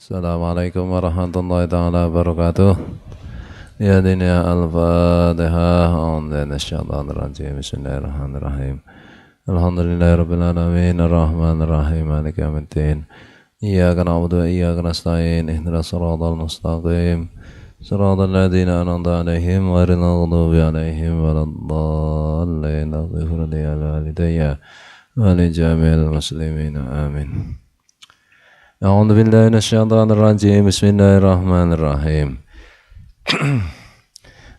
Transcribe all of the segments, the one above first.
Assalamualaikum warahmatullahi taala wabarakatuh. Ya dunia al-Fatihah. A'udzu syaitanir rajim. Bismillahirrahmanirrahim. Alhamdulillahirabbil alamin arrahmanir rahim maliki yaumiddin. Iyyaka na'budu wa iyyaka nasta'in. Ihdinas siratal mustaqim. Siratal ladzina an'amta 'alaihim ghairil maghdubi 'alaihim waladdallin. Ighfir li walidayya wa li jami'il muslimin. Amin. A'udzu billahi minasyaitonir rajim. Bismillahirrahmanirrahim.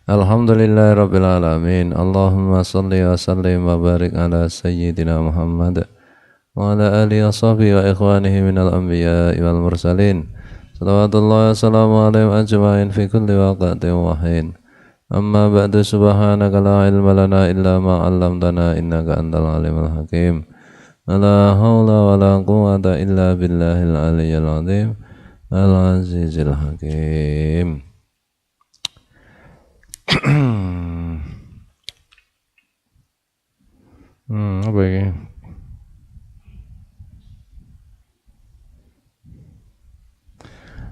Alhamdulillahirabbil alamin. Allahumma shalli wa sallim wa barik ala sayyidina Muhammad wa ala alihi washabihi wa ikhwanihi minal anbiya'i wal mursalin. Salawatullahi wa salamu alaihim ajma'in fi kulli waqtin wa hin. Amma ba'du, subhanaka la ilma lana illa ma 'allamtana innaka antal alimul hakim. La haula wa la quwwata illa billahil aliyyil azim al-azizil hakim. Apa ini?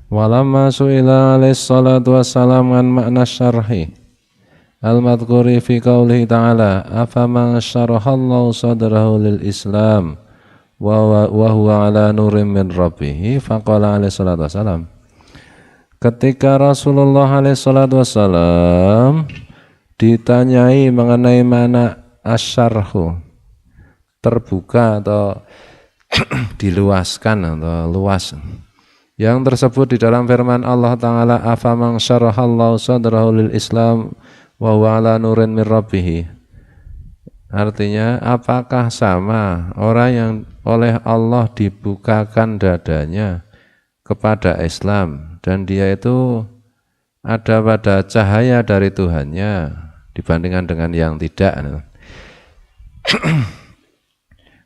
Walamma su'ila alaihi salatu wassalam an makna syarhi al-madhkuri fi qawlihi ta'ala afaman syarahallahu sadrahu lil islam wa huwa ala nurim min rabbih faqala alaihi salatu wassalam. Ketika Rasulullah alaihi salatu wassalam ditanyai mengenai mana asyarhu, terbuka atau diluaskan atau luas, yang tersebut di dalam firman Allah Ta'ala afaman syarahallahu sadrahu lil islam wa huwa ala nurin min rabbih. Artinya, apakah sama orang yang oleh Allah dibukakan dadanya kepada Islam dan dia itu ada pada cahaya dari Tuhannya dibandingkan dengan yang tidak.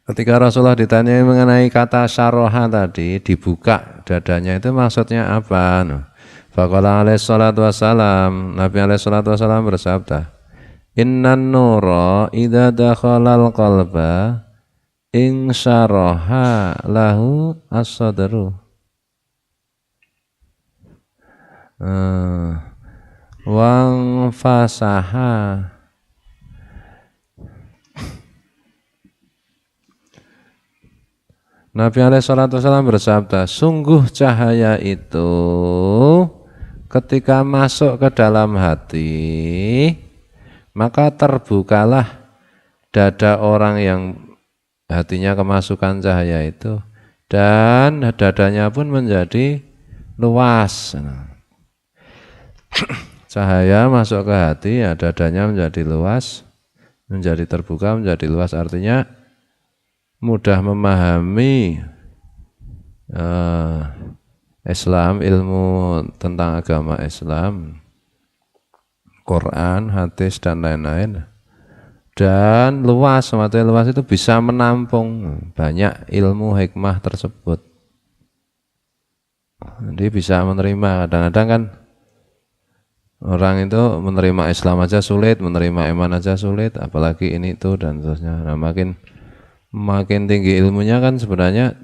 Ketika Rasulullah ditanya mengenai kata syaraha tadi, dibuka dadanya, itu maksudnya apa? Faqala alaihi salatu wassalam, Nabi alaihi salatu wassalam bersabda, innan nura idza dakhalal qalba insyaraha lahu as-sadru wang fasaha Nabi alaihi salatu wassalam bersabda, sungguh cahaya itu ketika masuk ke dalam hati, maka terbukalah dada orang yang hatinya kemasukan cahaya itu, dan dadanya pun menjadi luas. Cahaya masuk ke hati, ya dadanya menjadi luas, menjadi terbuka, menjadi luas, artinya mudah memahami Islam, ilmu tentang agama Islam, Quran, hadis dan lain-lain, dan luas, maksudnya luas itu bisa menampung banyak ilmu hikmah tersebut. Jadi bisa menerima. Kadang-kadang kan orang itu menerima Islam aja sulit, menerima iman aja sulit, apalagi ini itu dan seterusnya. Nah, makin tinggi ilmunya kan sebenarnya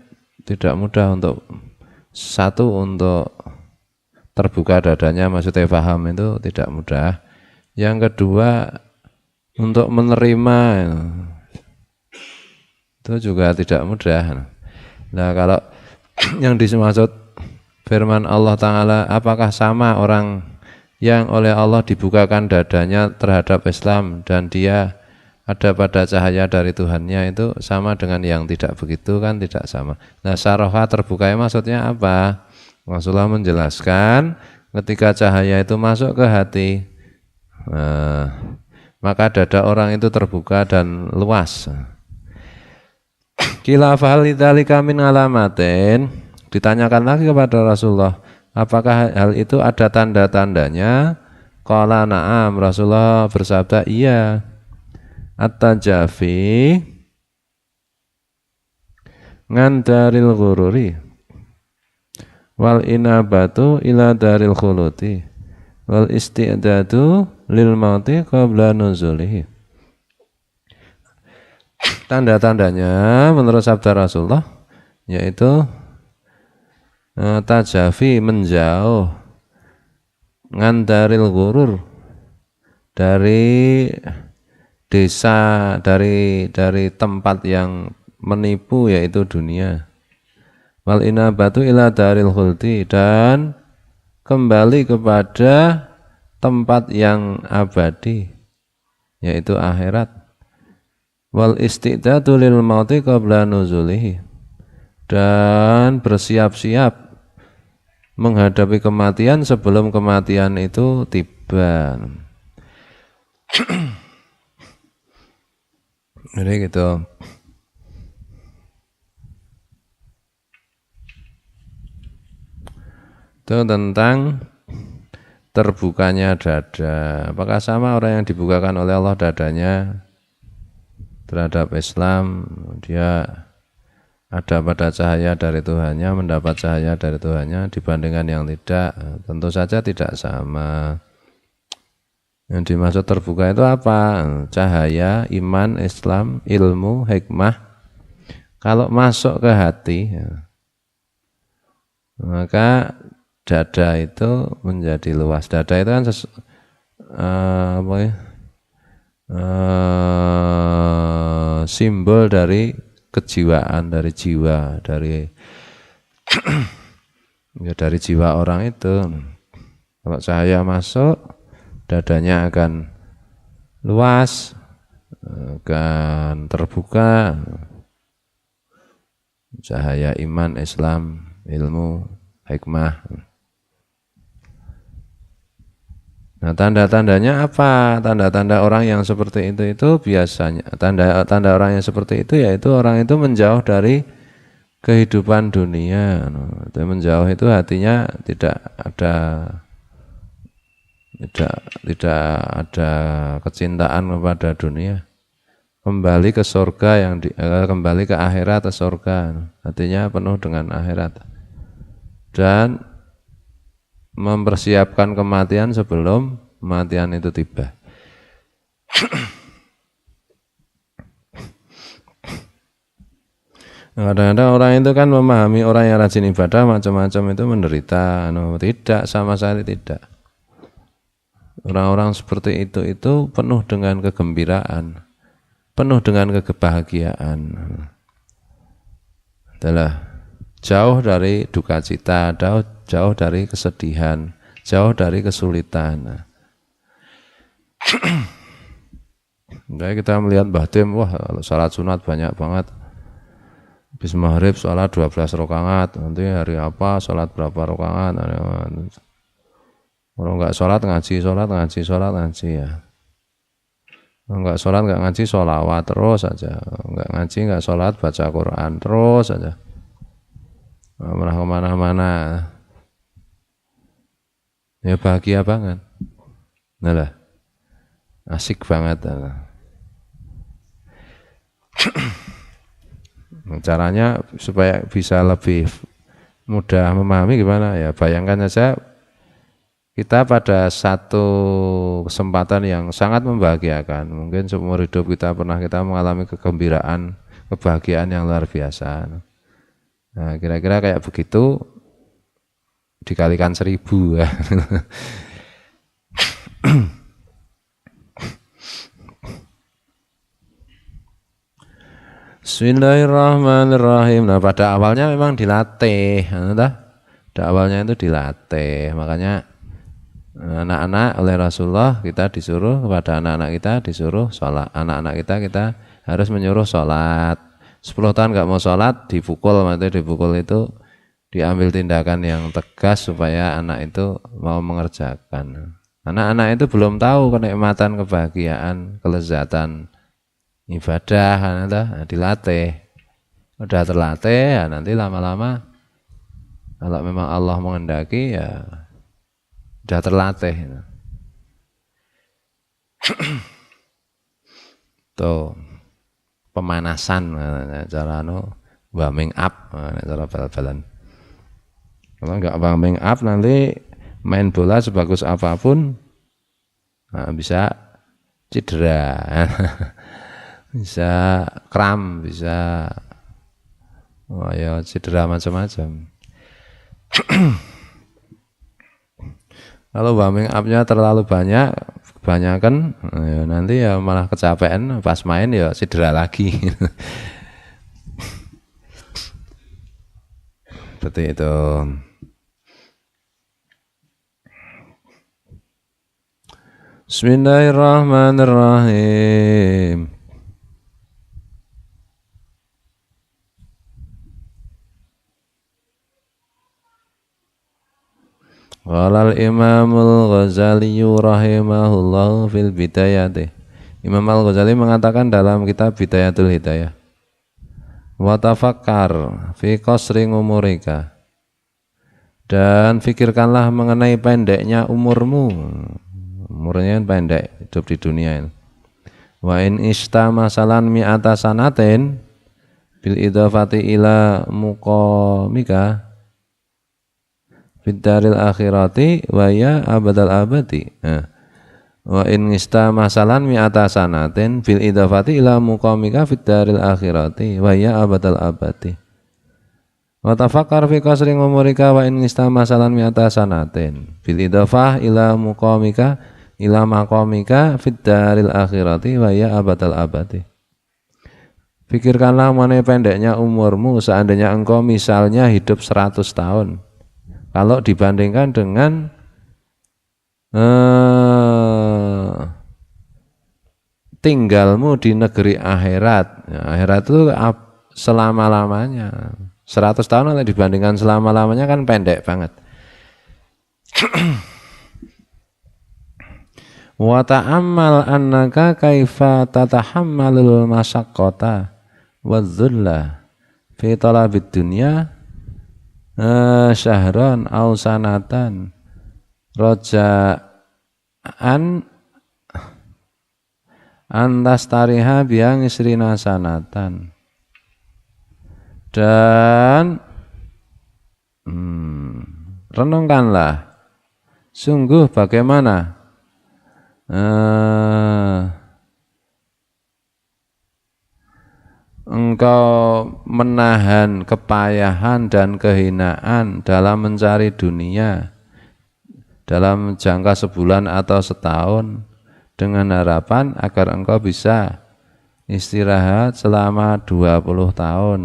tidak mudah untuk untuk terbuka dadanya, maksudnya paham itu tidak mudah. Yang kedua, untuk menerima itu juga tidak mudah. Nah, kalau yang dimaksud firman Allah Ta'ala, apakah sama orang yang oleh Allah dibukakan dadanya terhadap Islam dan dia ada pada cahaya dari Tuhannya, itu sama dengan yang tidak begitu? Kan tidak sama. Nah, syaraha terbukanya maksudnya apa? Rasulullah menjelaskan ketika cahaya itu masuk ke hati, maka dada orang itu terbuka dan luas. Qila fahal lidzalika min alamatin, ditanyakan lagi kepada Rasulullah, apakah hal itu ada tanda-tandanya? Qala na'am, Rasulullah bersabda, iya. At-tajafi ngan daril ghururi wal inabatu ila daril khuluti wal isti'dadu lil mauti qabla nuzulihi. Tanda-tandanya menurut sabda Rasulullah yaitu tajafi menjauh, ngandaril gurur dari desa, dari tempat yang menipu yaitu dunia. Wal inabatu ila daril khuldi, dan kembali kepada tempat yang abadi yaitu akhirat. Wal istidadu lil mauti qabla nuzulihi, dan bersiap-siap menghadapi kematian sebelum kematian itu tiba. Jadi gitu. Itu tentang terbukanya dada. Apakah sama orang yang dibukakan oleh Allah dadanya terhadap Islam, dia ada pada cahaya dari Tuhannya, mendapat cahaya dari Tuhannya dibandingkan yang tidak? Tentu saja tidak sama. Yang dimaksud terbuka itu apa? Cahaya, iman, Islam, ilmu, hikmah. Kalau masuk ke hati, maka dada itu menjadi luas. Dada itu kan simbol dari kejiwaan, dari jiwa, dari ya dari jiwa orang itu. Kalau cahaya masuk, dadanya akan luas, akan terbuka, cahaya iman, Islam, ilmu, hikmah. Nah, tanda-tandanya apa? Tanda-tanda orang yang seperti itu biasanya, tanda orang yang seperti itu yaitu orang itu menjauh dari kehidupan dunia. Menjauh itu hatinya tidak ada kecintaan kepada dunia, kembali ke surga, kembali ke akhirat, ke surga, hatinya penuh dengan akhirat, dan mempersiapkan kematian sebelum kematian itu tiba. Kadang-kadang orang itu kan memahami orang yang rajin ibadah macam-macam itu menderita. Tidak, sama sekali tidak. Orang-orang seperti itu penuh dengan kegembiraan, penuh dengan kebahagiaan. Adalah jauh dari duka cita, jauh dari kesedihan, jauh dari kesulitan. Kayak kita melihat Mbah Tim, wah kalau salat sunat banyak banget. Habis maghrib salat 12 rakaat, nanti hari apa salat berapa rakaat. Kalau enggak sholat ngaji ya. Kalau enggak sholat enggak ngaji sholawat terus saja. Enggak ngaji enggak sholat baca Quran terus saja. Malah kemana-mana. Ya bahagia banget. Nah lah, asik banget. Caranya supaya bisa lebih mudah memahami gimana ya, bayangkan saja kita pada satu kesempatan yang sangat membahagiakan, mungkin seumur hidup kita mengalami kegembiraan, kebahagiaan yang luar biasa. Nah, kira-kira kayak begitu dikalikan 1000 ya. Bismillahirrahmanirrahim. Nah, pada awalnya memang dilatih, pada awalnya itu dilatih, makanya anak-anak oleh Rasulullah kita disuruh, kepada anak-anak kita disuruh sholat. Anak-anak kita harus menyuruh sholat. 10 tahun nggak mau sholat dipukul, maksudnya dipukul itu diambil tindakan yang tegas supaya anak itu mau mengerjakan. Anak-anak itu belum tahu kenikmatan, kebahagiaan, kelezatan ibadah, dilatih. Udah terlatih ya, nanti lama-lama kalau memang Allah menghendaki ya sudah terlatih. Tuh pemanasan cara warming up, cara bal-balan. Kalau nggak warming up nanti main bola sebagus apapun bisa cedera, bisa kram, bisa ya cedera macam-macam. Kalau warming up-nya terlalu banyak, kebanyakan ya nanti ya malah kecapean pas main ya cedera lagi. Seperti itu. Bismillahirrahmanirrahim. Qala al-Imamul Ghazali rahimahullah fil bidayati. Imam Al-Ghazali mengatakan dalam kitab Bidayatul Hidayah. Wa tafakkar fi qasri umurika. Dan fikirkanlah mengenai pendeknya umurmu. Umurnya pendek, hidup di dunia ini. Wa in istama salan mi'ata sanatin bil idhafati ila muqamika fid-daril akhirati wa ya abadal abadi. Wa in istama salan mi'ata sanatin bil idhafati ila muqamika fid-daril akhirati wa ya abadal abadi. Wa tafakkar fi qasri umurika wa in istama salan mi'ata sanatin bil idhafah ila muqamika ila maqamika fid daril akhirati wa ya abadal abadi. Pikirkanlah mengenai pendeknya umurmu seandainya engkau misalnya hidup 100 tahun. Kalau dibandingkan dengan tinggalmu di negeri akhirat. Ya, akhirat itu selama-lamanya. 100 tahun kalau dibandingkan selama-lamanya kan pendek banget. Wa ta'ammal annaka kaifa tatahammalul masyaqqata wadh-dhulla fi talabid dunya syahran aw sanatan raja'an antastariha biang isrina sanatan. Dan renungkanlah sungguh bagaimana engkau menahan kepayahan dan kehinaan dalam mencari dunia dalam jangka sebulan atau setahun dengan harapan agar engkau bisa istirahat selama 20 tahun.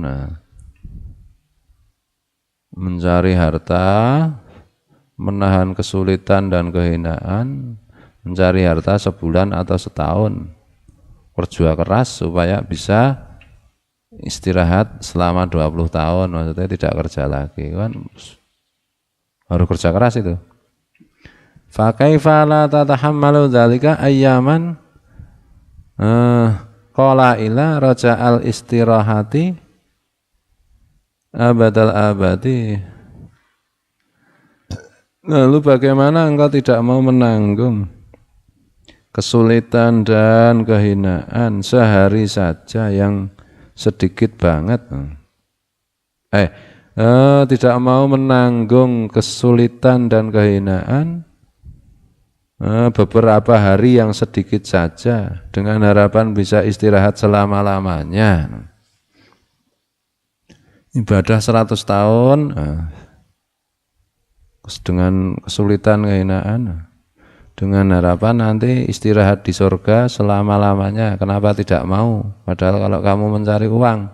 Mencari harta, menahan kesulitan dan kehinaan, mencari harta sebulan atau setahun, kerja keras supaya bisa istirahat selama 20 tahun, maksudnya tidak kerja lagi, kan harus kerja keras itu. Fa kaifa la tatahammalu dzalika ayyaman qala ila raja'al istirahati abadal abadi. Lalu bagaimana engkau tidak mau menanggung kesulitan dan kehinaan sehari saja yang sedikit banget, tidak mau menanggung kesulitan dan kehinaan beberapa hari yang sedikit saja dengan harapan bisa istirahat selama-lamanya. Ibadah 100 tahun dengan kesulitan kehinaan dengan harapan nanti istirahat di surga selama-lamanya. Kenapa tidak mau? Padahal kalau kamu mencari uang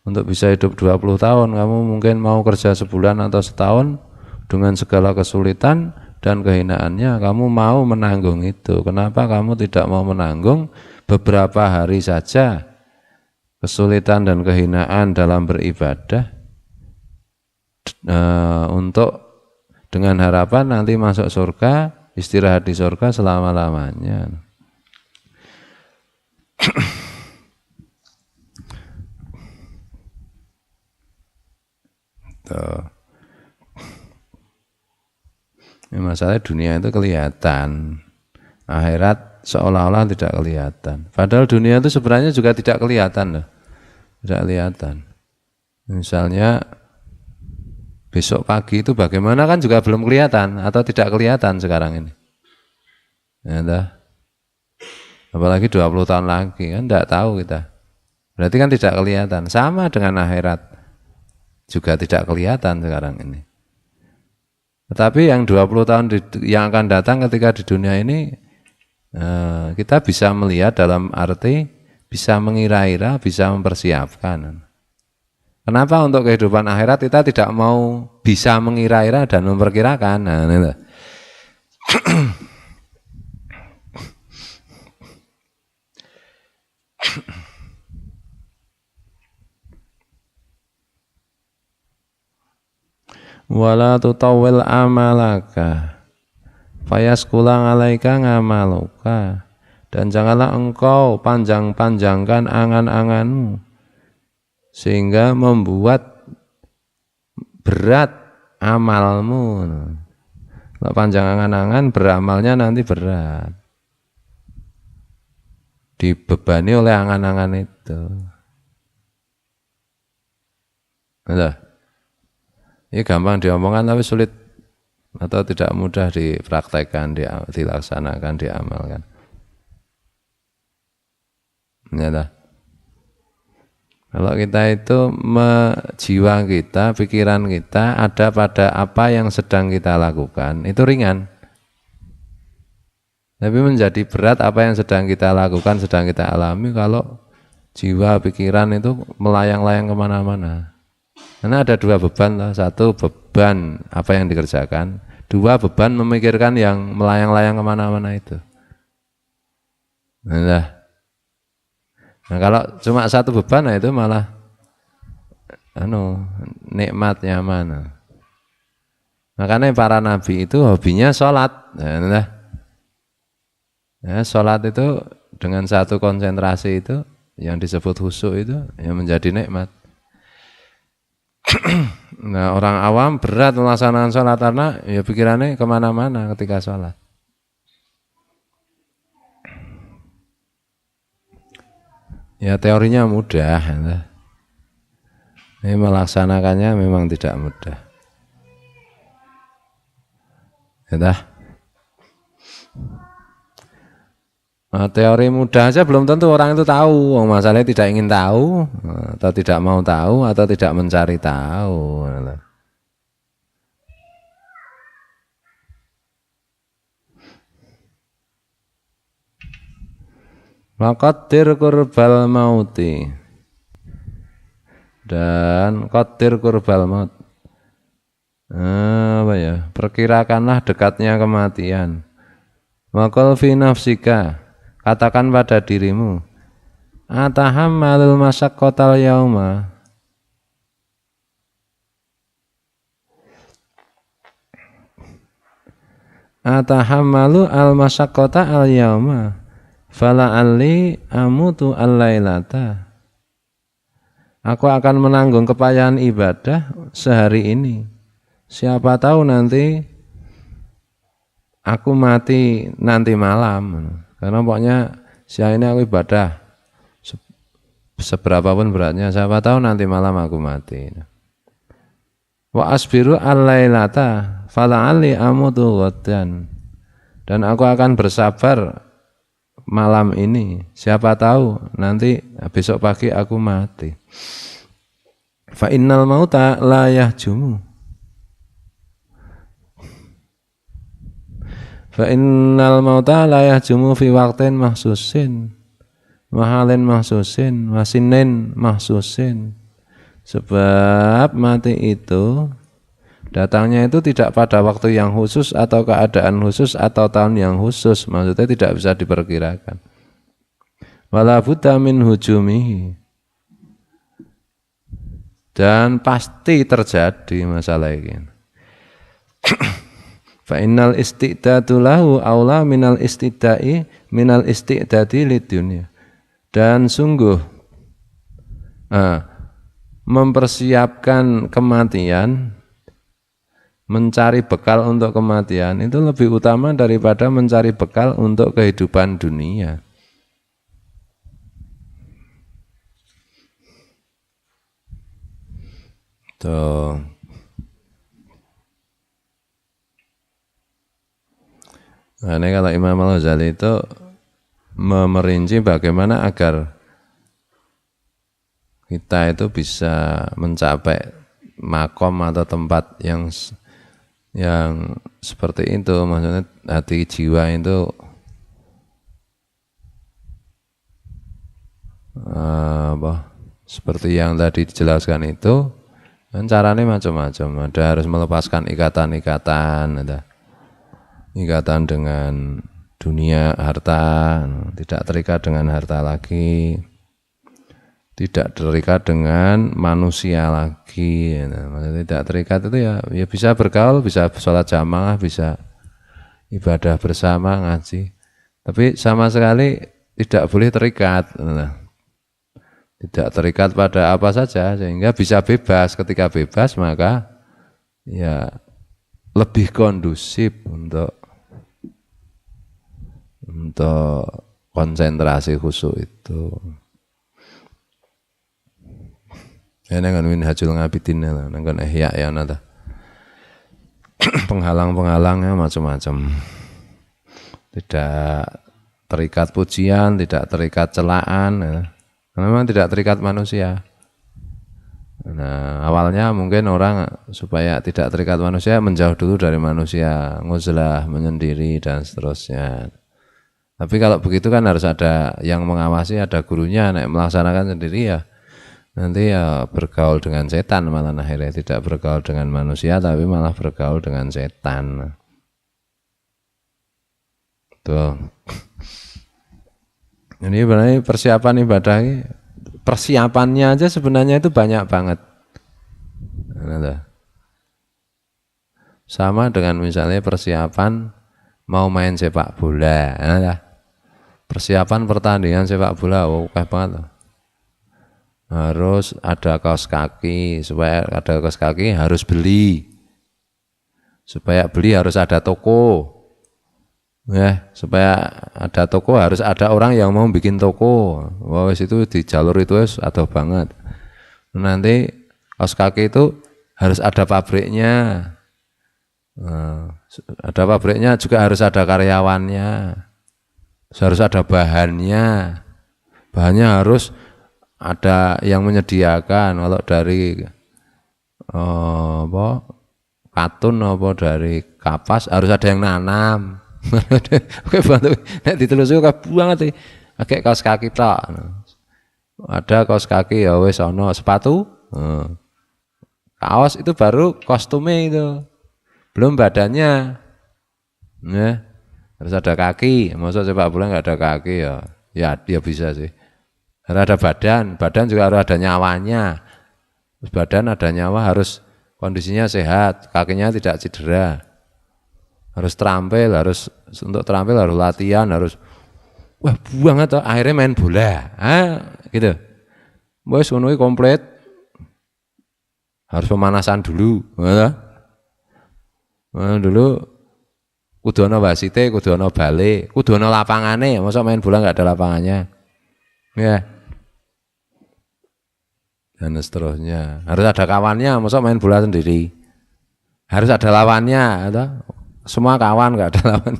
untuk bisa hidup 20 tahun, kamu mungkin mau kerja sebulan atau setahun dengan segala kesulitan dan kehinaannya, kamu mau menanggung itu. Kenapa kamu tidak mau menanggung beberapa hari saja kesulitan dan kehinaan dalam beribadah untuk dengan harapan nanti masuk surga, istirahat di surga selama-lamanya. Masalah dunia itu kelihatan, akhirat seolah-olah tidak kelihatan. Padahal dunia itu sebenarnya juga tidak kelihatan loh. Tidak kelihatan. Misalnya besok pagi itu bagaimana kan juga belum kelihatan atau tidak kelihatan sekarang ini. Ya, apalagi 20 tahun lagi kan tidak tahu kita. Berarti kan tidak kelihatan. Sama dengan akhirat juga tidak kelihatan sekarang ini. Tetapi yang 20 tahun yang akan datang ketika di dunia ini kita bisa melihat dalam arti bisa mengira-ira, bisa mempersiapkan. Kenapa untuk kehidupan akhirat kita tidak mau bisa mengira-ira dan memperkirakan? Nah, ini wala tutawil amalaka fayaskula alaika ngamaluka, dan janganlah engkau panjang-panjangkan angan-anganmu sehingga membuat berat amalmu. Kalau panjang angan-angan, beramalnya nanti berat, dibebani oleh angan-angan itu. Nah, ini gampang diomongkan tapi sulit atau tidak mudah dipraktekkan, dilaksanakan, diamalkan. Ya, kalau kita itu jiwa kita, pikiran kita ada pada apa yang sedang kita lakukan, itu ringan. Tapi menjadi berat apa yang sedang kita lakukan, sedang kita alami kalau jiwa, pikiran itu melayang-layang kemana-mana. Karena ada dua beban lah. Satu beban apa yang dikerjakan, dua beban memikirkan yang melayang-layang kemana-mana itu. Nah kalau cuma satu beban, nah itu malah nikmatnya mana. Makanya para nabi itu hobinya sholat. Sholat itu dengan satu konsentrasi itu yang disebut khusyuk itu yang menjadi nikmat. Nah orang awam berat melaksanakan sholat karena ya pikirannya kemana-mana ketika sholat. Ya teorinya mudah, ini melaksanakannya memang tidak mudah. Ya, teori mudah aja belum tentu orang itu tahu. Masalahnya tidak ingin tahu, atau tidak mau tahu, atau tidak mencari tahu. Maqaddir kurbal mauti, dan qadir kurbal maut. Perkirakanlah dekatnya kematian. Maqal fi nafsika, katakan pada dirimu, atahammalul masyaqqatal yauma, atahammalu al masyaqqata al yauma, fala alli amutu al-lailata. Aku akan menanggung kepayahan ibadah sehari ini. Siapa tahu nanti aku mati nanti malam. Karena pokoknya siang ini aku ibadah seberapa pun beratnya, siapa tahu nanti malam aku mati. Wa asbiru al-lailata fala alli amutu ghadan. Dan aku akan bersabar malam ini, siapa tahu nanti besok pagi aku mati. Fa innal mauta la yahjumu, fa innal mauta la yahjumu fi waqtin mahsusin, mahalin mahsusin, wasinin mahsusin. Sebab mati itu datangnya itu tidak pada waktu yang khusus atau keadaan khusus atau tahun yang khusus, maksudnya tidak bisa diperkirakan. Wala budda min hujumihi, dan pasti terjadi masalah ini. Fa innal istidadu lahu aula minal istidai minal istidadi lid dunya. Dan sungguh mempersiapkan kematian, mencari bekal untuk kematian itu lebih utama daripada mencari bekal untuk kehidupan dunia. Tuh. Nah, ini kalau Imam Al-Ghazali itu merinci bagaimana agar kita itu bisa mencapai makom atau tempat yang yang seperti itu, maksudnya hati jiwa itu seperti yang tadi dijelaskan itu kan caranya macam-macam. Ada harus melepaskan ikatan-ikatan, ada ikatan dengan dunia harta, tidak terikat dengan harta lagi, tidak terikat dengan manusia lagi. Maksudnya tidak terikat itu ya bisa bergaul, bisa sholat jamaah, bisa ibadah bersama, ngaji, tapi sama sekali tidak boleh terikat. Tidak terikat pada apa saja, sehingga bisa bebas. Ketika bebas maka ya lebih kondusif untuk konsentrasi khusyuk itu. Ya dengan Minhajul Ngabidin lah, dengan Ihya ya nada. Penghalang-penghalangnya macam-macam. Tidak terikat pujian, tidak terikat celaan, ya. Memang tidak terikat manusia. Nah, awalnya mungkin orang supaya tidak terikat manusia menjauh dulu dari manusia, nguzlah, menyendiri dan seterusnya. Tapi kalau begitu kan harus ada yang mengawasi, ada gurunya, nek melaksanakan sendiri ya nanti ya bergaul dengan setan, malah akhirnya tidak bergaul dengan manusia tapi malah bergaul dengan setan. Tuh. Ini sebenarnya persiapan ibadah ini, persiapannya aja sebenarnya itu banyak banget. Sama dengan misalnya persiapan mau main sepak bola. Persiapan pertandingan sepak bola, kayak banget. Harus ada kaos kaki, supaya ada kaos kaki harus beli. Supaya beli harus ada toko. Ya, supaya ada toko harus ada orang yang mau bikin toko. Wah, itu di jalur itu atau banget. Nanti kaos kaki itu harus ada pabriknya. Ada pabriknya juga harus ada karyawannya. Harus ada bahannya. Bahannya harus ada yang menyediakan. Kalau dari katun apa dari kapas harus ada yang nanam. Oke bantu, nek ditelusuri kabeh banget iki kaos kaki tok. Ada kaos kaki ya wis ana sepatu. Kaos itu baru kostumnya itu. Belum badannya. Ya, harus ada kaki. Masa sepak bola enggak ada kaki ya. Ya dia bisa sih. Harus ada badan, badan juga harus ada nyawanya. Terus badan ada nyawa harus kondisinya sehat, kakinya tidak cedera. Harus terampil, untuk terampil harus latihan, harus wah banget tuh akhirnya main bola. Gitu. Wes ngono komplit. Harus pemanasan dulu, ya. Dulu kudu ana wasite, kudu ana bale, kudu ana lapangane, masa main bola enggak ada lapangannya. Ya. Dan seterusnya. Harus ada kawannya, masa main bola sendiri. Harus ada lawannya, atau semua kawan enggak ada lawan.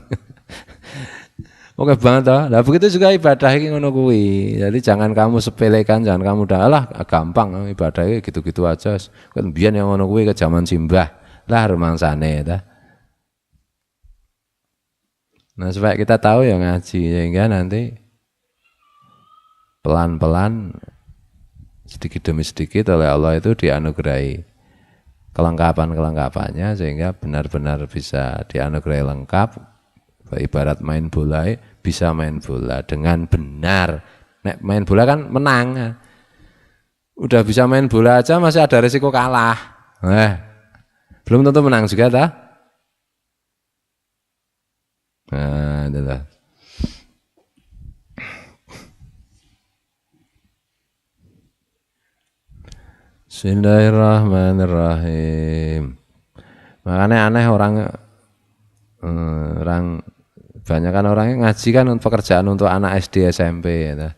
Oke banget toh. Lah begitu juga ibadah iki ngono kuwi. Jadi jangan kamu sepelekan, jangan kamu lah gampang ibadah iki gitu-gitu aja. Kan biyen yang ngono kuwi ke zaman simbah. Lah rumangsane ta. Nah, supaya kita tahu ya ngaji sehingga nanti pelan-pelan sedikit demi sedikit oleh Allah itu dianugerahi kelengkapan-kelengkapannya sehingga benar-benar bisa dianugerahi lengkap. Ibarat main bola, bisa main bola dengan benar. Nek main bola kan menang. Udah bisa main bola aja masih ada risiko kalah. Belum tentu menang juga ta? Nah, itulah. Bismillahirrahmanirrahim. Makanya aneh orang banyak kan orangnya ngaji kan untuk pekerjaan untuk anak SD SMP ya.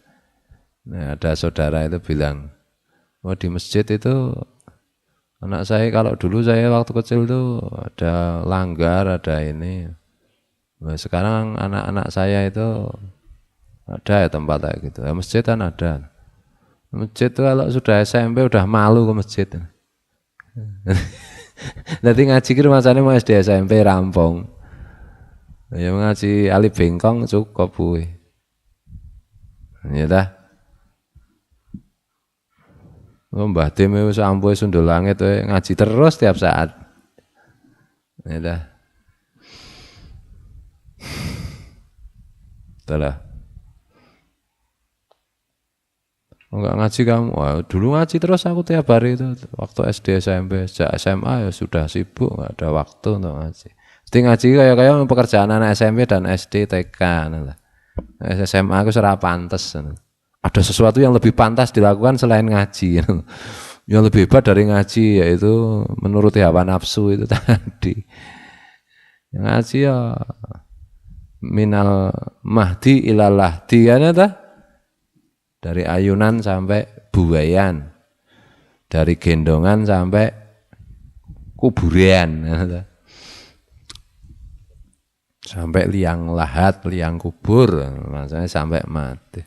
Nah, ada saudara itu bilang, oh di masjid itu anak saya kalau dulu saya waktu kecil tuh ada langgar, ada ini. Nah, sekarang anak-anak saya itu ada ya tempat kayak gitu. Ya, masjid kan ada. Masjid itu kalau sudah SMP udah malu ke masjid. Dadi ngaji ki rumasane mau SD SMP rampung. Ya ngaji alif bengkong cukup kuwi. Ya dah. Mbah Tim wis ampuhe sundul langit ngaji terus tiap saat. Ya dah. Telah. Enggak ngaji kamu. Wah, dulu ngaji terus aku tiap hari itu waktu SD SMP, sejak SMA ya sudah sibuk, enggak ada waktu untuk ngaji. Mesti ngaji kayak pekerjaan anak SMP dan SD TK nah. SMA aku ora pantes. Ada sesuatu yang lebih pantas dilakukan selain ngaji. Yang lebih hebat dari ngaji yaitu menuruti hawa nafsu itu tadi. Yang ngaji ya minal mahdi ilal lahdi kan ya. Dari ayunan sampai buayan, dari gendongan sampai kuburan, sampai liang lahat, liang kubur, maksudnya sampai mati.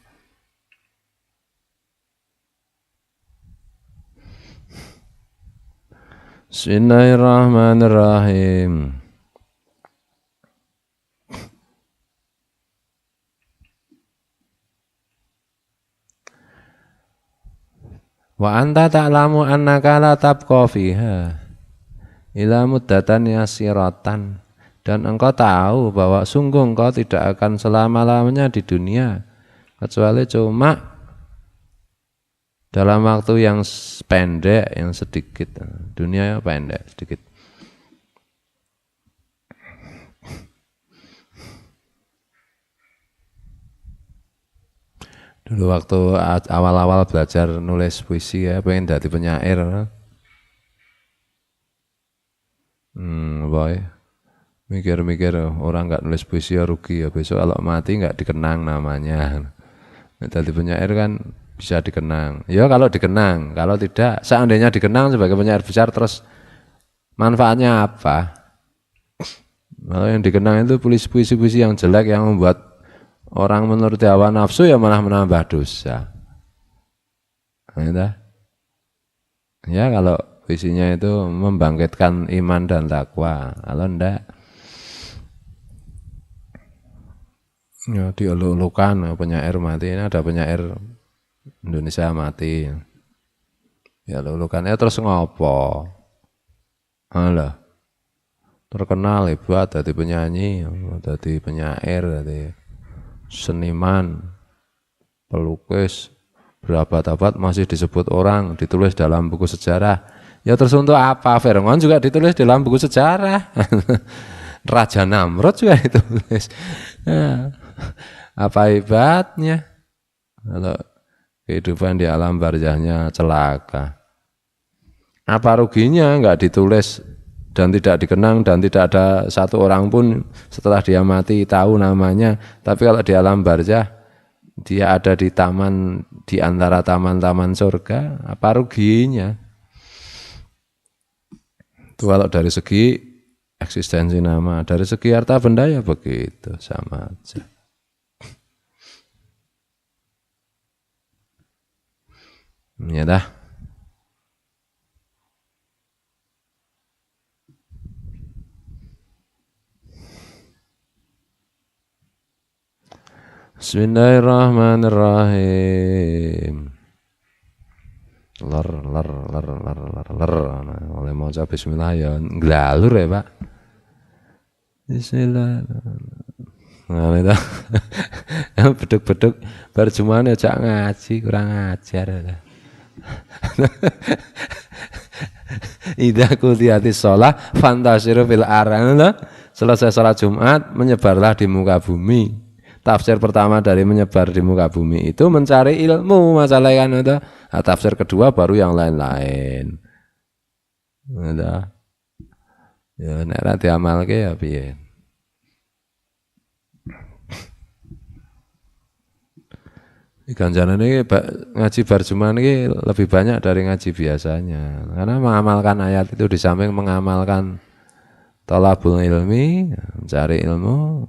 Bismillahirrahmanirrahim. Wa anta ta'lamu annaka la tabqa fiha ila muddatan yasiratan, dan engkau tahu bahwa sungguh engkau tidak akan selama-lamanya di dunia kecuali cuma dalam waktu yang pendek, yang sedikit. Dunia pendek sedikit. Dulu waktu awal-awal belajar nulis puisi ya, pengen jadi penyair. Boy, mikir-mikir orang nggak nulis puisi ya rugi ya, besok kalau mati nggak dikenang namanya. Jadi penyair kan bisa dikenang. Ya kalau dikenang, kalau tidak, seandainya dikenang sebagai penyair besar terus manfaatnya apa? Kalau yang dikenang itu puisi-puisi yang jelek yang membuat orang menuruti hawa nafsu ya malah menambah dosa. Ya kalau visinya itu membangkitkan iman dan takwa. Kalau enggak, ya dielulukan penyair mati. Ini ada penyair Indonesia mati. Ya lulukannya terus ngopo? Alah, terkenal hebat, jadi penyanyi, jadi penyair, jadi seniman, pelukis, berabad-abad masih disebut orang, ditulis dalam buku sejarah. Ya terus untuk apa? Fir'aun juga ditulis dalam buku sejarah. Raja Namrud juga ditulis. Ya, apa hebatnya? Kalau kehidupan di alam barzahnya celaka. Apa ruginya enggak ditulis dan tidak dikenang dan tidak ada satu orang pun setelah dia mati tahu namanya. Tapi kalau di alam barzah dia ada di taman, di antara taman-taman surga, apa ruginya? Itu kalau dari segi eksistensi nama, dari segi harta benda ya begitu, sama aja. Ya dah. Bismillahirrahmanirrahim. Lar. Oleh mau ucap bismillah ya nglalur ya, Pak. Bismillah. Nah, itu. Beduk-beduk berjumaan ya jak ngaji, kurang ajar. Idza qudhiyatis shalah fantasiru fil ardh. Selesai salat Jumat menyebarlah di muka bumi. Tafsir pertama dari menyebar di muka bumi itu mencari ilmu, masalah kan itu. Nah, tafsir kedua baru yang lain-lain. Udah. Ya nek ra diamalke ya piye. Ganjaran ini ngaji barjuman ini lebih banyak dari ngaji biasanya. Karena mengamalkan ayat itu di samping mengamalkan thalabul ilmi, mencari ilmu,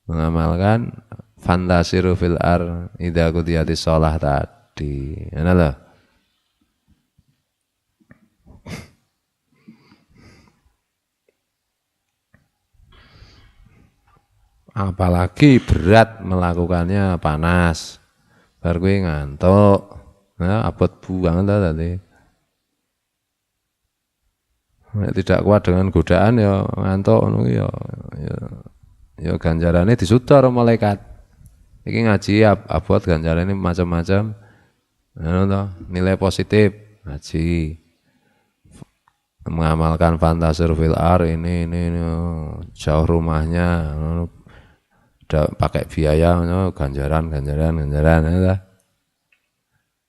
mengamalkan fantasiru fil ar idza qudiyatis shalah tadi. Ana lho. Apalagi berat melakukannya panas. Bar kuwi ngantuk. Nah, abot buang tadi. Tidak kuat dengan godaan ya ngantuk ngono ya ganjarane disudar malaikat. Iki ngaji abot ganjarane macam-macam. Nilai positif ngaji. Mengamalkan fantasir fil ar ini jauh rumahnya udah pakai biaya ganjaran ya.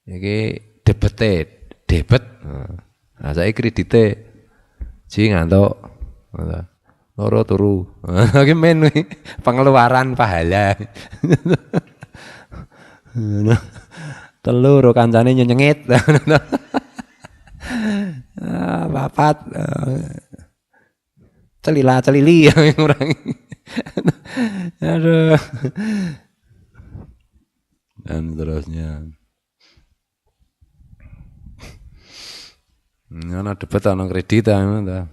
Iki debet. Nah, saya kredite ji ngantuk. Loro turu. Iki men pengeluaran pahala. Telur kancane nyenyengit. Papat celili orang. Aduh. Dan terusnya. Ana debat ana kredit ana.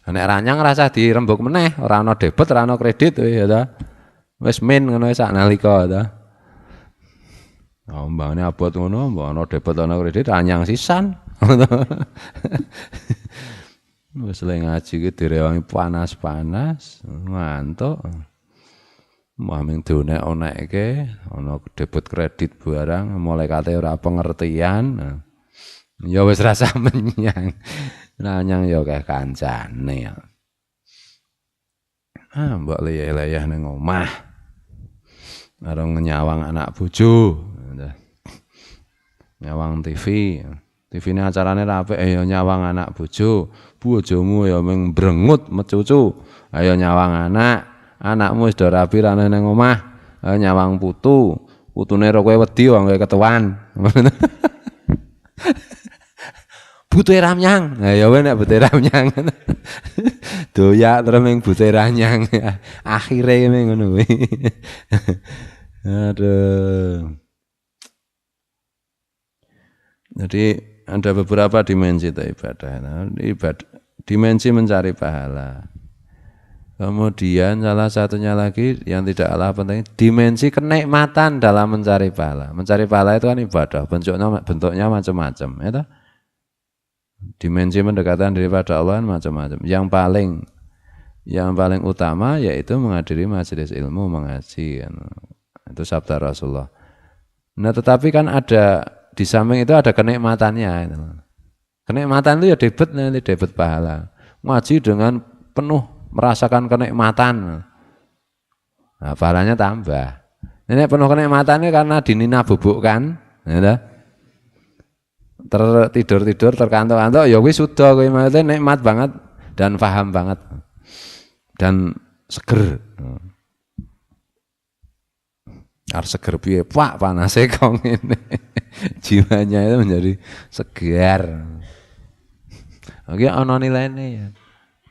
Nek ranyang rasa dirembuk meneh, ora ana debet, ora ana kredit ya ta. Wis min ngono sak nalika ta. Mbane abot ngono, mbok ana debet ana kredit ranyang sisan. Wis le ngaji ki direwangi panas-panas, ngantuk. Maming donek-onekke ana debet kredit barang, malaikate ora pengertian. Ya wis rasa menyang. Nanyang ya kae kancane. Mbok leyeh-leyeh ning omah. Areng nyawang anak bojo. Nyawang TV. TV-ne acarane apik ya nyawang anak bojo. Bojomu ya mung brengut mecucu. Ayo nyawang anak. Anakmu wis do rabi ra nang omah. Ayo nyawang putu. Putune ro kowe wedi wong kowe ketuan. Butuhe ramnyang. Nah ya nek butuhe ramnyang. Doyak terus ming butuhe ramnyang. Akhire ngene ngono kuwi. Aduh. Jadi ada beberapa dimensi ibadah. Nah, dimensi mencari pahala. Kemudian salah satunya lagi yang tidak kalah penting, dimensi kenikmatan dalam mencari pahala. Mencari pahala itu kan ibadah, bentuknya macam-macam, ya toh? Dimensi pendekatan daripada Allah macam-macam. Yang paling utama yaitu menghadiri majelis ilmu, mengaji. Itu sabda Rasulullah. Nah, tetapi kan ada di samping itu ada kenikmatannya. Kenikmatan itu ya debet pahala. Ngaji dengan penuh merasakan kenikmatan. Nah, pahalanya tambah. Ini penuh kenikmatannya karena dinina bubukkan, ya. Tertidur terkantuk-kantuk ya wis sudah kowe maksudnya nikmat banget dan paham banget dan seger. Harus seger piye Pak panase kok ngene. Jiwanya itu menjadi segar. Oke ana nilainya ya.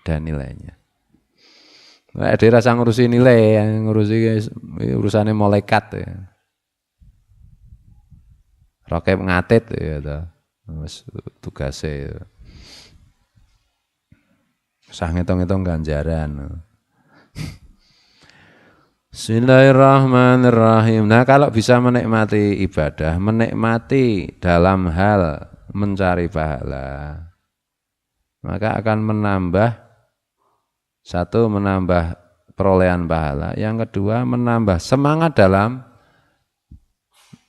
Dan nilainya. Nek dhewe rasa ngurusi nilai, yang ngurusi urusane malaikat ya. Rakep ngatit ya ta. Wis tugase. Sah ngitung-ngitung ganjaran. Bismillahirrahmanirrahim. Nah, kalau bisa menikmati ibadah, menikmati dalam hal mencari pahala, maka akan menambah perolehan pahala. Yang kedua, menambah semangat dalam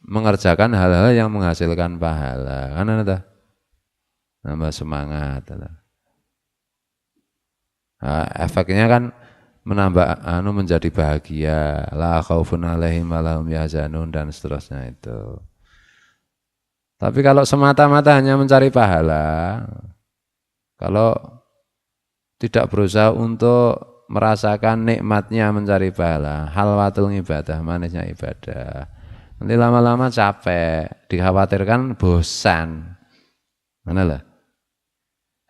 mengerjakan hal-hal yang menghasilkan pahala. Kan ada nambah semangat. Nah, efeknya kan menambah menjadi bahagia, la khaufun alaihim wa lahum yahzanun dan seterusnya itu. Tapi kalau semata-mata hanya mencari pahala, kalau tidak berusaha untuk merasakan nikmatnya mencari pahala, halwatul ibadah, manisnya ibadah, nanti lama-lama capek, dikhawatirkan bosan. Mana lah?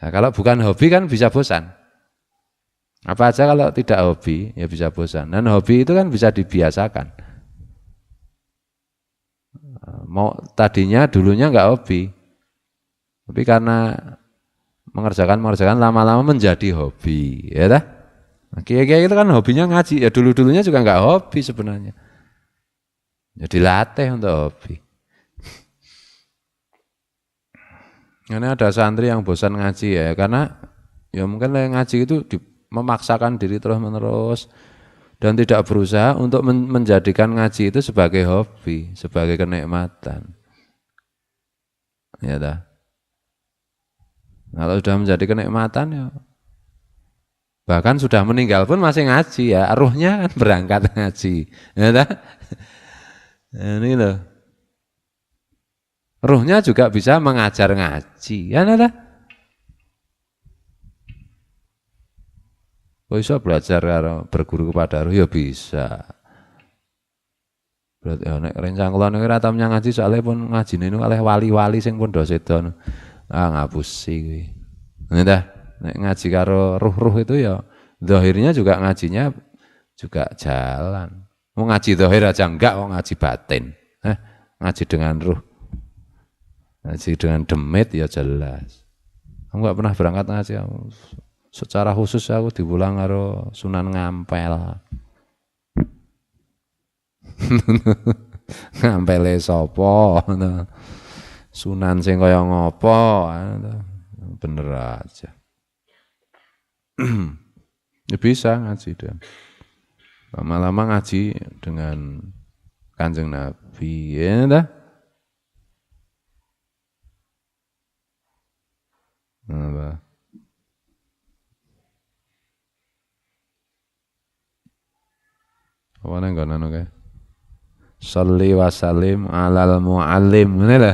Nah, kalau bukan hobi kan bisa bosan. Apa aja kalau tidak hobi ya bisa bosan. Dan hobi itu kan bisa dibiasakan. Dulunya enggak hobi. Tapi karena mengerjakan lama-lama menjadi hobi, ya dah? Nah, kiai-kiai itu kan hobinya ngaji. Ya dulu-dulunya juga enggak hobi sebenarnya. Jadi latih untuk hobi. Karena ada santri yang bosan ngaji ya, karena ya mungkin ngaji itu memaksakan diri terus-menerus dan tidak berusaha untuk menjadikan ngaji itu sebagai hobi, sebagai kenikmatan. Ya dah. Kalau sudah menjadi kenikmatan ya bahkan sudah meninggal pun masih ngaji ya, ruhnya kan berangkat ngaji. Ya dah. Ini loh. Ruhnya juga bisa mengajar ngaji. Ya dah. Kok bisa belajar karo berguru kepada ruh ya bisa. Berarti ya nek rencang kula niku ora tau ngaji soalnya pun ngajine niku oleh wali-wali sing pun do sedo. Ngapusi kuwi. Nek nek ngaji karo ruh-ruh itu ya zahirnya juga ngajinya juga jalan. Mau ngaji zahir aja enggak, mau ngaji batin. Ngaji dengan ruh. Ngaji dengan demit ya jelas. Aku enggak pernah berangkat ngaji. Secara khusus aku diulang karo Sunan Ngampel. Ngampele sapa? Sunan sing kaya ngopo? Bener aja. Ya bisa ngaji dan lama-lama ngaji dengan Kanjeng Nabi ya dah. Apa? Apa nang kono kae? Sholli wa salim alal muallim. Ngene lho.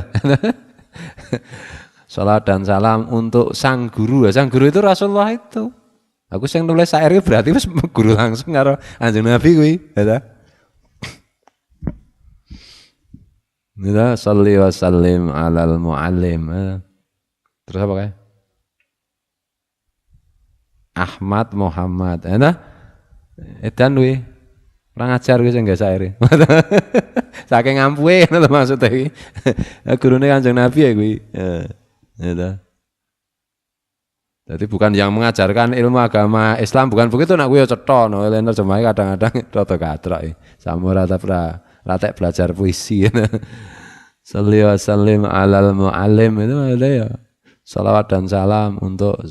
Salat dan salam untuk sang guru. Sang guru itu Rasulullah itu. Aku sing nulis syair berarti wis guru langsung karo Kanjeng Nabi kuwi, ya. Nila sholli wa sallim alal muallim. Terus apa kae? Ahmad Muhammad. Ya. Edan kuwi. Ora ngajar kuwi sing gak syair. Saking ngampuhe ngono maksud iki. Gurune Kanjeng Nabi ya kuwi. Ya. Jadi bukan yang mengajarkan ilmu agama Islam, bukan begitu nak kuwi cetha no terjemahe kadang-kadang rada katrok. Sama rata belajar puisi. Sholli wa sallim alal muallim itu ada ya. Salawat dan salam untuk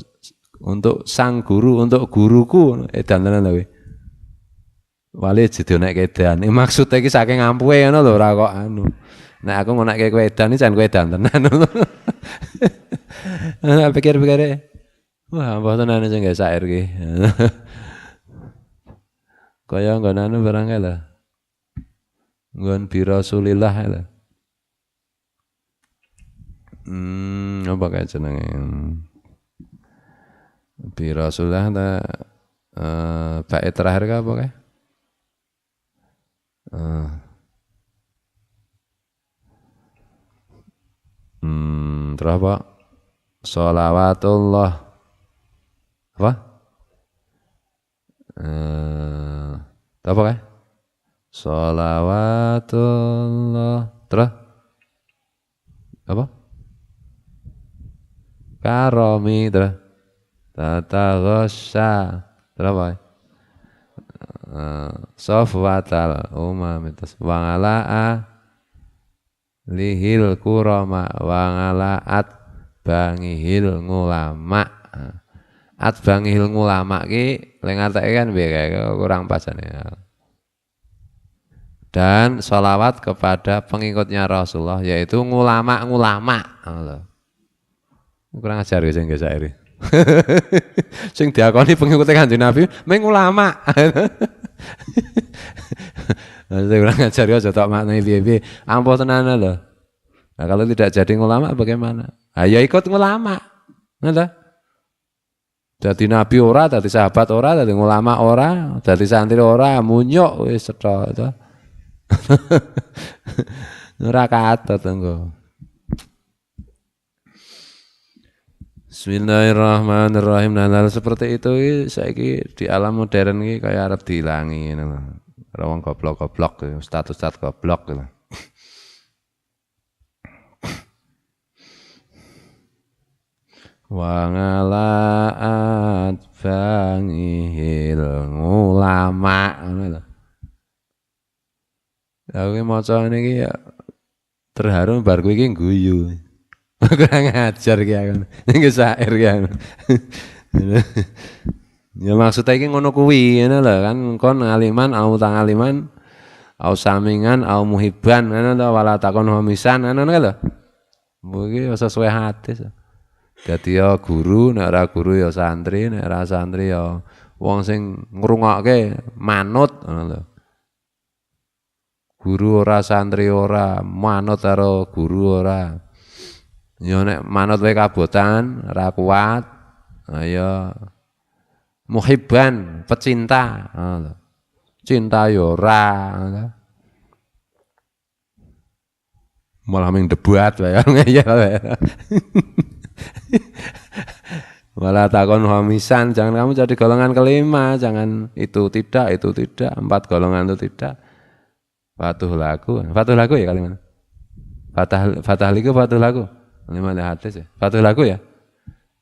sang guru, untuk guruku edan tenan kuwi. Wali jedonek edan. Maksudnya iki saking ampuhe ngono lho ora kok anu. Nek aku ngonekke kowe edan iki jan kowe edan tenan. Pikir-pikire wah, apa tenan sing gak syair ki. Kaya nggon anu barang kae lho. Nggon bi Rasulillah lho. Apa kae jenenge? Bi Rasulillah ta bait terakhir ka apa kae? Terus apa? Sholawatullah apa? Apa kae? Sholawatullah terus apa? Karomi terus tata ghasya terus apa? Sofwatal umam itu wangala'a lihil kurama wangalaat bangihil ngulama. Bangihil ngulama ki lek ngateke kan piye kurang pasane. Dan sholawat kepada pengikutnya Rasulullah yaitu ngulama-ngulama. Kurang ajar ya sing saiki. Sing diakoni pengikut Kanjeng Nabi meng ulama. Saya kurang ajar ya aja tok maknane piye-piye. Ampuh tenan lho. Nah, kalau tidak jadi ulama bagaimana? Ya ikut ulama. Ngono. Dadi nabi ora, dadi sahabat ora, dadi ulama ora, dadi santri ora, munyuk wis cetha to. Ora katut engko. Bismillahirrahmanirrahim. Nah, hal seperti itu saiki di alam modern iki kaya arep diilangi ngono. Wong goblok-goblok, status goblok gitu. Wa ngalaat bangihil Aku ki maca niki ya terharu bar kuwi iki guyu. Kurang ajar ki aku. Iki syair ki aku. Ya maksudnya iki ngono kuwi ngono lho kan kon ngaliman au tangaliman au samingan au muhibban ngono lho wala takon homisan ngono lho. Iki sesuai hadis. Dadi ya guru, nek ora guru ya santri, nek ora santri ya wong sing ngrungokke manut ngono lho. Guru ora santri ora, manut karo guru ora. Ya nek manut wae kabotan, ora kuat. Ya muhibban, pecinta. Cinta ya ora. Malah ming debat wae ngeyel wae. Malah takon homisan, jangan kamu jadi golongan kelima, jangan itu tidak, 4 golongan itu tidak. Fatuh laku ya kalimat. Fatah liku fatuh laku. Lima hadis ya. Fatuh laku ya.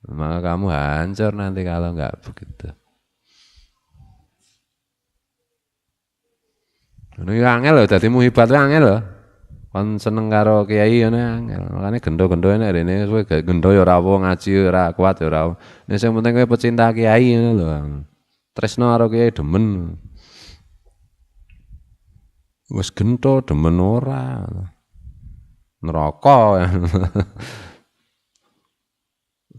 Maka kamu hancur nanti kalau enggak begitu. Ini angel loh, dadi muhibat angel loh. Kon seneng karo kiai ngene angel. Makane gendo-gendo nek rene kowe gendo ya ora apa, ngaji ora kuat ya ora. Nek sing penting kowe pecinta kiai ngono lho. Tresno karo kiai demen. Wis gento demen ora. Neraka.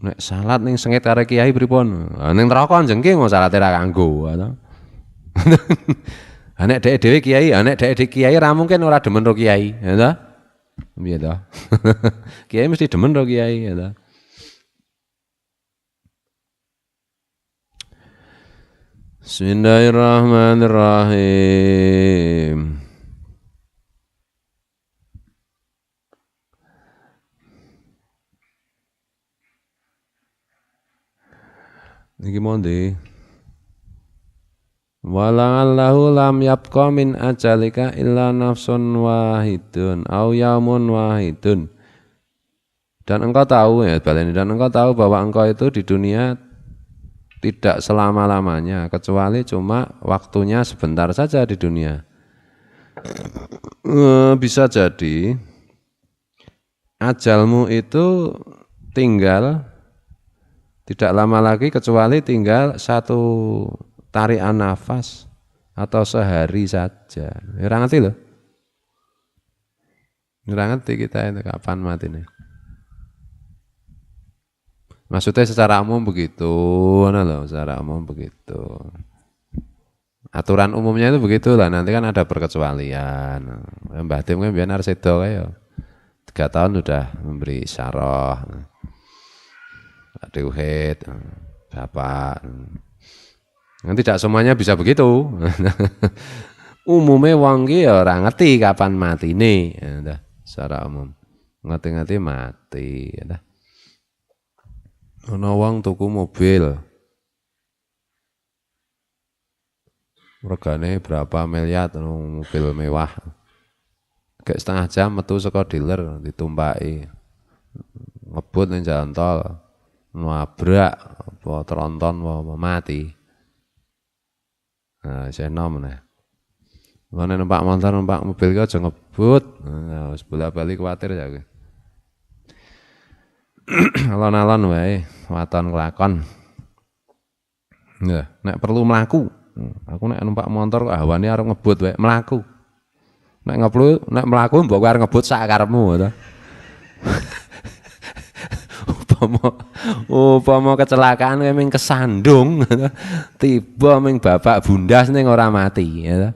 Nek salat ning sengit karo kiai pripun? Ning neraka jengking kok salate ra kanggo. Nek dhek dhewe kiai, nek dhek kiai ra mungkin ora demen ro kiai, ya ta? Piye to? Kiai mesti demen ro kiai, ya ta? Bismillahirrahmanirrahim. Iki monde. Wala'allahu lam yabqa min ajalika illa nafsun wahidun au yaumun wahidun. Dan engkau tahu ya, dan engkau tahu bahwa engkau itu di dunia tidak selama-lamanya, kecuali cuma waktunya sebentar saja di dunia. Bisa jadi ajalmu itu tinggal tidak lama lagi kecuali tinggal satu tarikan nafas atau sehari saja. Ora ngerti loh. Ora ngerti kita itu kapan mati nih. Maksudnya secara umum begitu, nah loh, secara umum begitu. Aturan umumnya itu begitulah. Nanti kan ada perkecualian. Mbah Tim kan biar Arsedo kayak 3 tahun sudah memberi syarah. Dewhet, bapak. Tidak semuanya bisa begitu. Umumnya wong ki ya ora ngerti kapan matine, ya secara umum. Ngerti-ngerti mati, ya. Ana wong tuku mobil. Regane berapa miliar mobil mewah. Kayak setengah jam metu saka dealer ditumpaki. Ngebut ning jalan tol. Nabrak apa tronton apa mati. Nah, saya nom nah. Mana numpak motor, numpak mobil kau aja ngebut. Nah, bola-bali kuwatir ya kowe. Alon-alon wae, waton kelakon. Ya, nek perlu mlaku. Aku nek numpak motor kok hawane arep ngebut wae, mlaku. Nek mlaku mbok arep ngebut sak karepmu to. Upama kecelakaan ming kesandung tiba ming bapak bundas ning ora mati ya.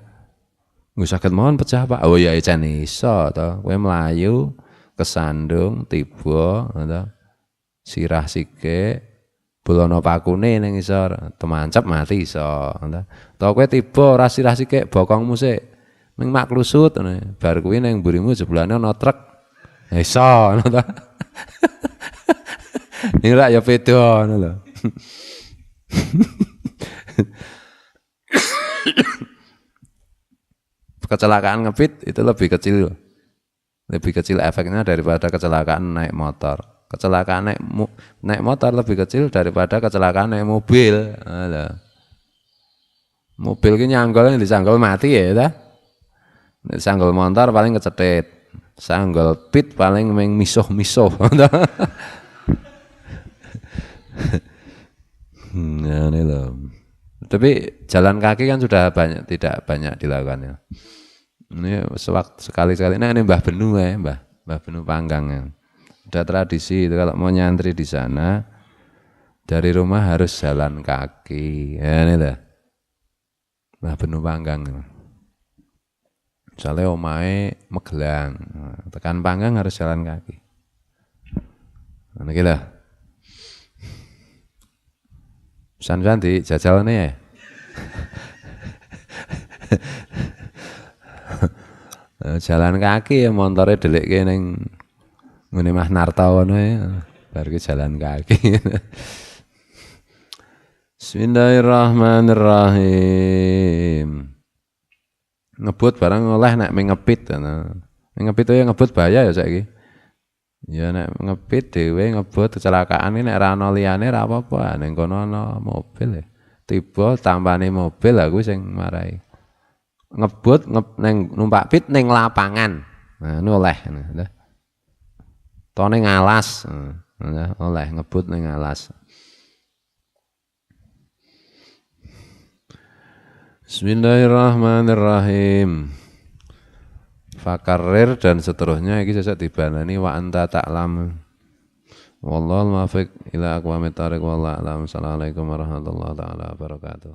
Nggih saged mawon pecah Pak. Oh ya jan iso to. Kowe mlayu kesandung tiba to. Sirah sikik bolono pakune ning isor temancep mati iso to. To kowe tiba ora sirah sikik bokongmu sik ming mak klusut bar kuwi ning mburimu jebulane ana truk. Iso ngono to. Ini rak ya beda ngono lho. Kecelakaan ngepit itu lebih kecil efeknya daripada kecelakaan naik motor. Kecelakaan naik motor lebih kecil daripada kecelakaan naik mobil. Mobil ki nyanggol yang disanggol mati ya ta. Nek sanggol motor paling kecetit. Sanggol pit paling meng misuh-misuh. Nah, ini loh. Tapi jalan kaki kan sudah tidak banyak dilakukannya. Ini sekali-sekali. Nah, ini Mbah Benu ya, Mbah Benu Panggang ya. Udah tradisi itu kalau mau nyantri di sana dari rumah harus jalan kaki. Ya ini dah. Mbah Benu Panggang. Misalnya omahe Magelang, tekan Panggang harus jalan kaki. Nah, iki lah. San-san di jajal nih ya. Jalan kaki ya montore delekke ning ngene Mas Narta ngono ya. Bar ki jalan kaki. Bismillahirrahmanirrahim. Ngebut barang oleh nek ngepit ana. Ngepit ya ngebut bahaya ya saiki. Ya nek ngepit dhewe ngebut kecelakaan nek ra ana liyane ra apa-apa, ning kono ana mobil ya. Tiba tampane mobil aku sing marai. Ngebut neng numpak pit ning lapangan. Nah, nu oleh nah. To ning alas. Nah, oleh ngebut ning alas. Bismillahirrahmanirrahim. Fakarir dan seterusnya iki sesuk dibanani wa anta ta'lam. Wallahul muwaffiq ila aqwamit thariq wallahu a'lam. Assalamualaikum warahmatullahi taala wabarakatuh.